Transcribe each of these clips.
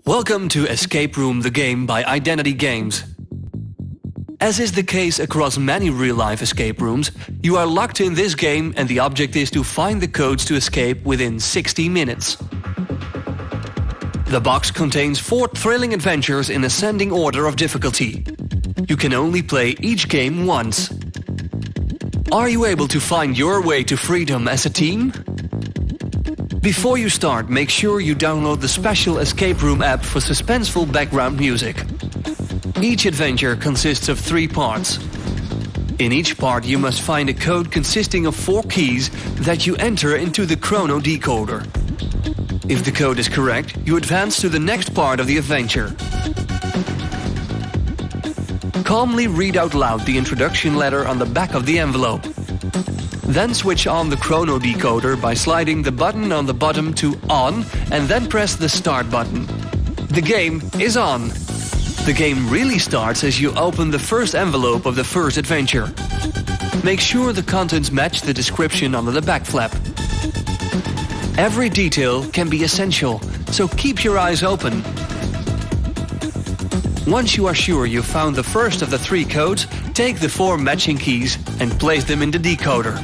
Welcome to Escape Room the Game by Identity Games. As is the case across many real-life escape rooms, you are locked in this game and the object is to find the codes to escape within 60 minutes. The box contains 4 thrilling adventures in ascending order of difficulty. You can only play each game once. Are you able to find your way to freedom as a team? Before you start, make sure you download the special escape room app for suspenseful background music. Each adventure consists of 3 parts. In each part you must find a code consisting of 4 keys that you enter into the chrono decoder. If the code is correct, you advance to the next part of the adventure. Calmly read out loud the introduction letter on the back of the envelope. Then switch on the chrono decoder by sliding the button on the bottom to on and then press the start button. The game is on. The game really starts as you open the first envelope of the first adventure. Make sure the contents match the description under the back flap. Every detail can be essential, so keep your eyes open. Once you are sure you've found the first of the 3 codes, take the 4 matching keys and place them in the decoder.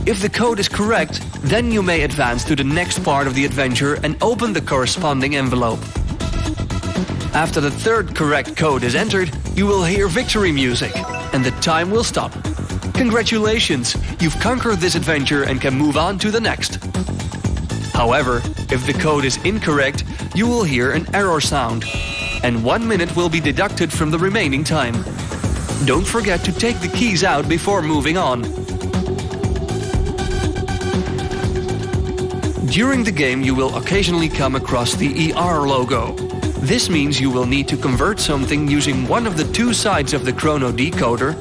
If the code is correct, then you may advance to the next part of the adventure and open the corresponding envelope. After the 3rd correct code is entered, you will hear victory music, and the time will stop. Congratulations! You've conquered this adventure and can move on to the next. However, if the code is incorrect, you will hear an error sound, and 1 minute will be deducted from the remaining time. Don't forget to take the keys out before moving on. During the game you will occasionally come across the ER logo. This means you will need to convert something using one of the 2 sides of the chrono decoder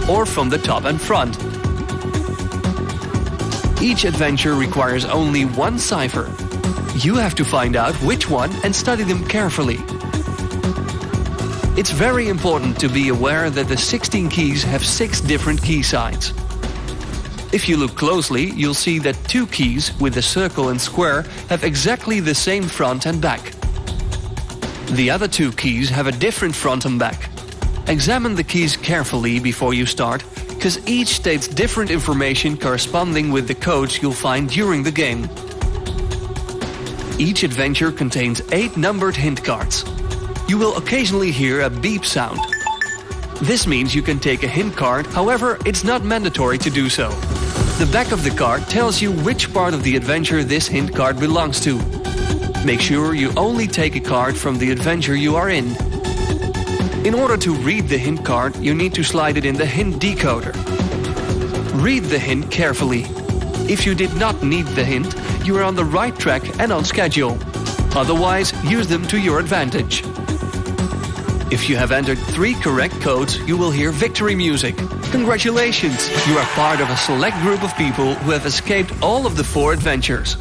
or from the top and front. Each adventure requires only 1 cipher. You have to find out which one and study them carefully. It's very important to be aware that the 16 keys have 6 different key sides. If you look closely, you'll see that 2 keys with the circle and square have exactly the same front and back. The other 2 keys have a different front and back. Examine the keys carefully before you start, because each states different information corresponding with the codes you'll find during the game. Each adventure contains 8 numbered hint cards. You will occasionally hear a beep sound. This means you can take a hint card, however, it's not mandatory to do so. The back of the card tells you which part of the adventure this hint card belongs to. Make sure you only take a card from the adventure you are in. In order to read the hint card, you need to slide it in the hint decoder. Read the hint carefully. If you did not need the hint, you are on the right track and on schedule. Otherwise, use them to your advantage. If you have entered 3 correct codes, you will hear victory music. Congratulations! You are part of a select group of people who have escaped all of the 4 adventures.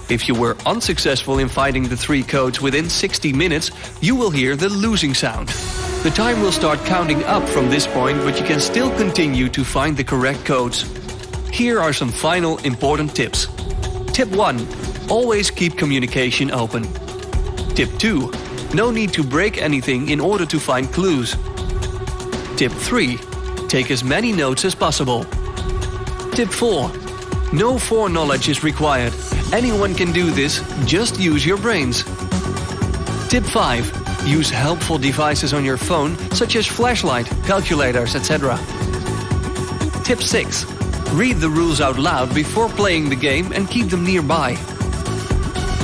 If you were unsuccessful in finding the 3 codes within 60 minutes, you will hear the losing sound. The time will start counting up from this point, but you can still continue to find the correct codes. Here are some final important tips. Tip 1. Always keep communication open. Tip 2. No need to break anything in order to find clues. Tip 3. Take as many notes as possible. Tip 4. No foreknowledge is required. Anyone can do this, just use your brains. Tip 5. Use helpful devices on your phone, such as flashlight, calculators, etc. Tip 6. Read the rules out loud before playing the game and keep them nearby.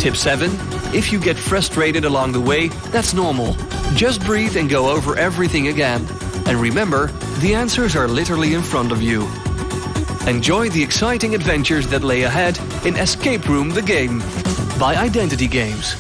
Tip 7. If you get frustrated along the way, that's normal. Just breathe and go over everything again. And remember, the answers are literally in front of you. Enjoy the exciting adventures that lay ahead in Escape Room the Game by Identity Games.